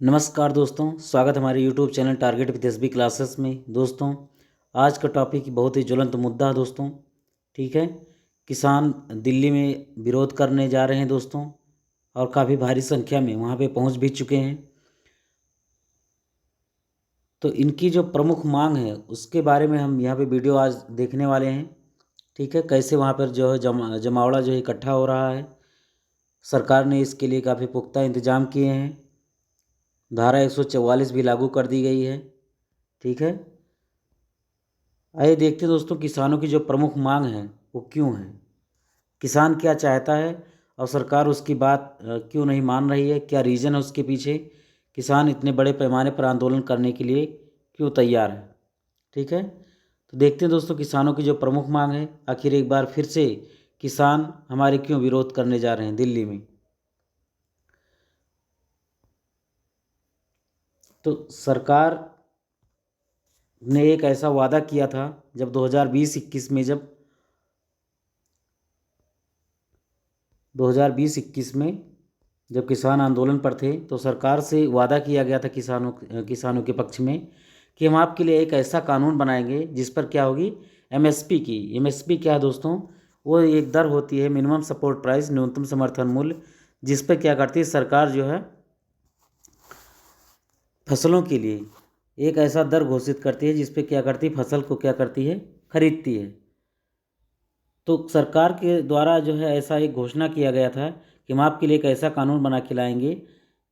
नमस्कार दोस्तों, स्वागत है हमारे YouTube channel target with SB classes में। दोस्तों, आज का टॉपिक बहुत ही ज्वलंत मुद्दा है दोस्तों। ठीक है, किसान दिल्ली में विरोध करने जा रहे हैं दोस्तों, और काफ़ी भारी संख्या में वहाँ पे पहुँच भी चुके हैं। तो इनकी जो प्रमुख मांग है उसके बारे में हम यहाँ पे वीडियो आज देखने वाले हैं। ठीक है, कैसे वहाँ पर जो है जमावड़ा जो है इकट्ठा हो रहा है। सरकार ने इसके लिए काफ़ी पुख्ता इंतजाम किए हैं। धारा 144 भी लागू कर दी गई है। ठीक है, आइए देखते हैं दोस्तों, किसानों की जो प्रमुख मांग है वो क्यों है, किसान क्या चाहता है और सरकार उसकी बात क्यों नहीं मान रही है, क्या रीज़न है उसके पीछे, किसान इतने बड़े पैमाने पर आंदोलन करने के लिए क्यों तैयार है। ठीक है, तो देखते हैं दोस्तों, किसानों की जो प्रमुख मांग है, आखिर एक बार फिर से किसान हमारे क्यों विरोध करने जा रहे हैं दिल्ली में। तो सरकार ने एक ऐसा वादा किया था जब 2020-21 में, जब 2020-21 में जब किसान आंदोलन पर थे, तो सरकार से वादा किया गया था किसानों के पक्ष में कि हम आपके लिए एक ऐसा कानून बनाएंगे जिस पर क्या होगी, एमएसपी की। एमएसपी क्या है दोस्तों, वो एक दर होती है, मिनिमम सपोर्ट प्राइस, न्यूनतम समर्थन मूल्य, जिस पर क्या करती है सरकार जो है फसलों के लिए एक ऐसा दर घोषित करती है जिस पे क्या करती है, फसल को क्या करती है, खरीदती है। तो सरकार के द्वारा जो है ऐसा एक घोषणा किया गया था कि हम आपके लिए एक ऐसा कानून बना के लाएंगे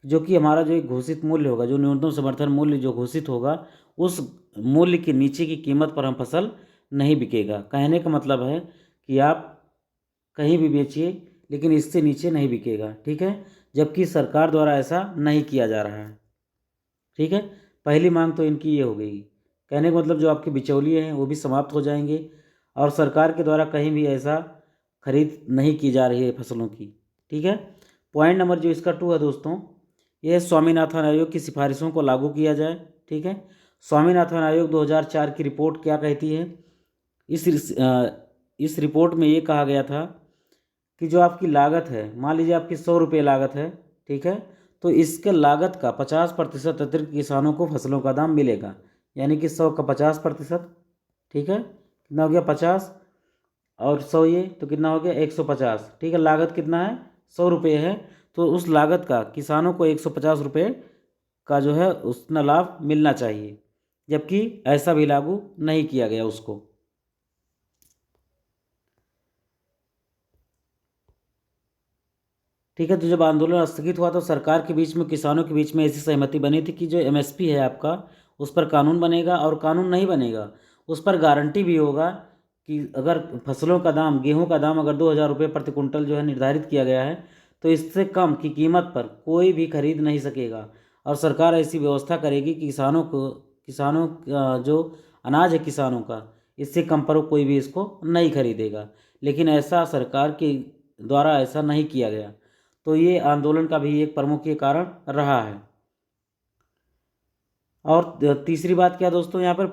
जो कि हमारा जो एक घोषित मूल्य होगा, जो न्यूनतम समर्थन मूल्य जो घोषित होगा, उस मूल्य के नीचे की कीमत पर हम फसल नहीं बिकेगा। कहने का मतलब है कि आप कहीं भी बेचिए लेकिन इससे नीचे नहीं बिकेगा। ठीक है, जबकि सरकार द्वारा ऐसा नहीं किया जा रहा है। ठीक है, पहली मांग तो इनकी ये हो गई। कहने का मतलब जो आपके बिचौलिए हैं वो भी समाप्त हो जाएंगे और सरकार के द्वारा कहीं भी ऐसा खरीद नहीं की जा रही है फसलों की। ठीक है, पॉइंट नंबर जो इसका 2 है दोस्तों, ये स्वामीनाथन आयोग की सिफारिशों को लागू किया जाए। ठीक है, स्वामीनाथन आयोग 2004 की रिपोर्ट क्या कहती है, इस रिपोर्ट में ये कहा गया था कि जो आपकी लागत है, मान लीजिए आपकी 100 रुपये लागत है। ठीक है, तो इसके लागत का 50% अतिरिक्त किसानों को फसलों का दाम मिलेगा, यानी कि 100 का 50%। ठीक है, कितना हो गया 50, और 100 ये तो कितना हो गया 150। ठीक है, लागत कितना है, 100 रुपये है, तो उस लागत का किसानों को 150 रुपये का जो है उतना लाभ मिलना चाहिए, जबकि ऐसा भी लागू नहीं किया गया उसको। ठीक है, तो जब आंदोलन स्थगित हुआ तो सरकार के बीच में, किसानों के बीच में ऐसी सहमति बनी थी कि जो एमएसपी है आपका, उस पर कानून बनेगा, और कानून नहीं बनेगा उस पर गारंटी भी होगा कि अगर फसलों का दाम, गेहूं का दाम अगर 2000 रुपये प्रति कुंटल जो है निर्धारित किया गया है, तो इससे कम की कीमत पर कोई भी खरीद नहीं सकेगा। और सरकार ऐसी व्यवस्था करेगी कि किसानों का जो अनाज है किसानों का, इससे कम पर कोई भी इसको नहीं खरीदेगा। लेकिन ऐसा सरकार के द्वारा ऐसा नहीं किया गया, तो ये आंदोलन का भी एक प्रमुख ये कारण रहा है। और तीसरी बात क्या दोस्तों, यहाँ पर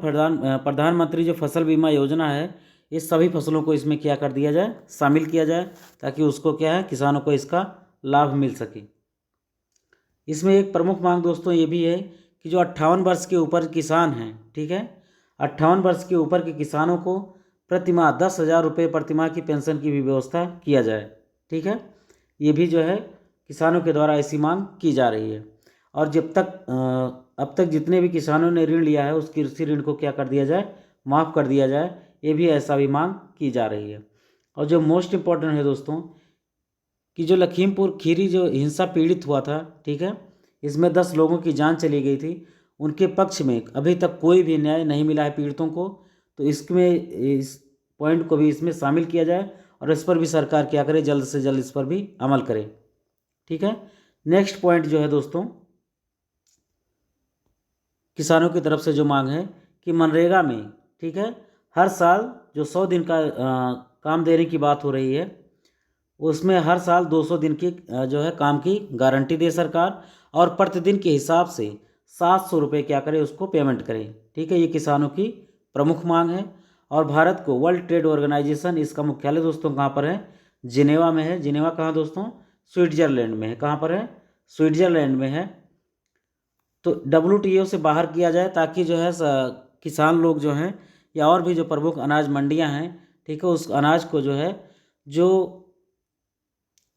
प्रधानमंत्री जो फसल बीमा योजना है, इस सभी फसलों को इसमें क्या कर दिया जाए, शामिल किया जाए, ताकि उसको क्या है, किसानों को इसका लाभ मिल सके। इसमें एक प्रमुख मांग दोस्तों ये भी है कि जो 58 वर्ष के ऊपर किसान हैं, ठीक है, 58 वर्ष के ऊपर के किसानों को प्रतिमाह 10,000 रुपये प्रतिमाह की पेंशन की भी व्यवस्था किया जाए। ठीक है, ये भी जो है किसानों के द्वारा ऐसी मांग की जा रही है। और जब तक अब तक जितने भी किसानों ने ऋण लिया है उस कृषि ऋण को क्या कर दिया जाए, माफ़ कर दिया जाए, ये भी ऐसा भी मांग की जा रही है। और जो मोस्ट इम्पोर्टेंट है दोस्तों, कि जो लखीमपुर खीरी जो हिंसा पीड़ित हुआ था, ठीक है, इसमें 10 लोगों की जान चली गई थी, उनके पक्ष में अभी तक कोई भी न्याय नहीं मिला है पीड़ितों को। तो इसमें इस पॉइंट को भी इसमें शामिल किया जाए और इस पर भी सरकार क्या करे, जल्द से जल्द इस पर भी अमल करे। ठीक है, नेक्स्ट पॉइंट जो है दोस्तों, किसानों की तरफ से जो मांग है कि मनरेगा में, ठीक है, हर साल जो 100 दिन का काम देने की बात हो रही है, उसमें हर साल 200 दिन की जो है काम की गारंटी दे सरकार, और प्रतिदिन के हिसाब से 700 रुपये क्या करे, उसको पेमेंट करे। ठीक है, ये किसानों की प्रमुख मांग है। और भारत को वर्ल्ड ट्रेड ऑर्गेनाइजेशन, इसका मुख्यालय दोस्तों कहाँ पर है, जिनेवा में है। जिनेवा कहाँ दोस्तों, स्विट्जरलैंड में है। कहाँ पर है, स्विट्जरलैंड में है। तो WTO से बाहर किया जाए, ताकि जो है किसान लोग जो हैं या और भी जो प्रमुख अनाज मंडियां हैं, ठीक है, उस अनाज को जो है, जो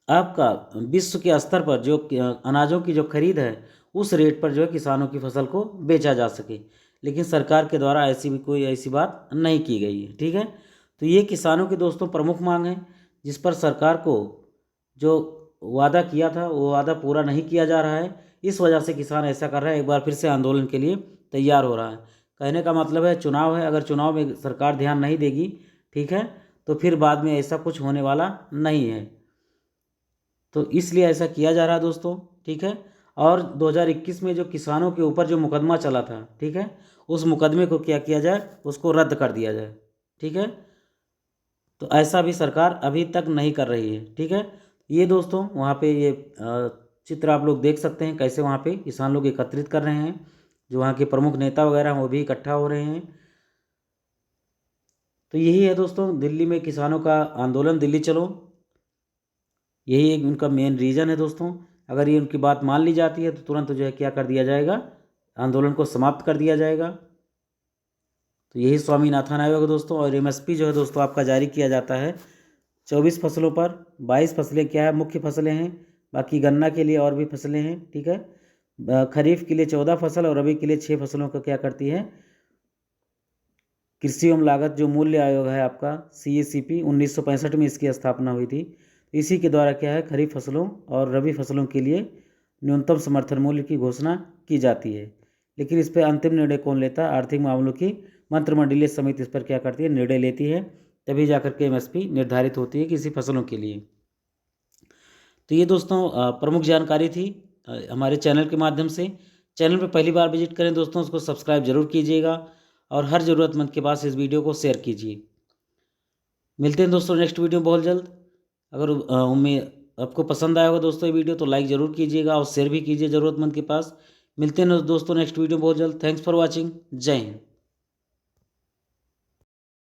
आपका विश्व के स्तर पर जो अनाजों की जो खरीद है, उस रेट पर जो है किसानों की फसल को बेचा जा सके। लेकिन सरकार के द्वारा ऐसी भी कोई ऐसी बात नहीं की गई है, ठीक है। तो ये किसानों की दोस्तों प्रमुख मांग है, जिस पर सरकार को जो वादा किया था वो वादा पूरा नहीं किया जा रहा है। इस वजह से किसान ऐसा कर रहा है, एक बार फिर से आंदोलन के लिए तैयार हो रहा है। कहने का मतलब है चुनाव है, अगर चुनाव में सरकार ध्यान नहीं देगी, ठीक है, तो फिर बाद में ऐसा कुछ होने वाला नहीं है। तो इसलिए ऐसा किया जा रहा है दोस्तों, ठीक है। और 2021 में जो किसानों के ऊपर जो मुकदमा चला था, ठीक है, उस मुकदमे को क्या किया जाए, उसको रद्द कर दिया जाए, ठीक है। तो ऐसा भी सरकार अभी तक नहीं कर रही है, ठीक है। ये दोस्तों वहाँ पे ये चित्र आप लोग देख सकते हैं, कैसे वहाँ पे किसान लोग एकत्रित कर रहे हैं, जो वहाँ के प्रमुख नेता वगैरह हैं वो भी इकट्ठा हो रहे हैं। तो यही है दोस्तों दिल्ली में किसानों का आंदोलन, दिल्ली चलो, यही एक उनका मेन रीज़न है दोस्तों। अगर ये उनकी बात मान ली जाती है तो तुरंत जो है क्या कर दिया जाएगा, आंदोलन को समाप्त कर दिया जाएगा। तो यही स्वामीनाथन आयोग है दोस्तों। और MSP जो है दोस्तों आपका जारी किया जाता है 24 फसलों पर। 22 फसलें क्या है, मुख्य फसलें हैं, बाकी गन्ना के लिए और भी फसलें हैं, ठीक है। खरीफ के लिए 14 फसल और रबी के लिए 6 फसलों का क्या करती है कृषि एवं लागत जो मूल्य आयोग है आपका CACP, 1965 में इसकी स्थापना हुई थी। इसी के द्वारा क्या है खरीफ फसलों और रबी फसलों के लिए न्यूनतम समर्थन मूल्य की घोषणा की जाती है। लेकिन इस पर अंतिम निर्णय कौन लेता है, आर्थिक मामलों की मंत्रिमंडलीय समिति इस पर क्या करती है, निर्णय लेती है, तभी जाकर के MSP निर्धारित होती है किसी फसलों के लिए। तो ये दोस्तों प्रमुख जानकारी थी हमारे चैनल के माध्यम से। चैनल पर पहली बार विजिट करें दोस्तों, उसको सब्सक्राइब जरूर कीजिएगा और हर ज़रूरतमंद के पास इस वीडियो को शेयर कीजिए। मिलते हैं दोस्तों नेक्स्ट वीडियो बहुत जल्द। अगर उम्मीद आपको पसंद आया होगा दोस्तों ये वीडियो, तो लाइक ज़रूर कीजिएगा और शेयर भी कीजिए ज़रूरतमंद के पास। मिलते हैं दोस्तों नेक्स्ट वीडियो बहुत जल्द। Thanks for watching. जय हिंद।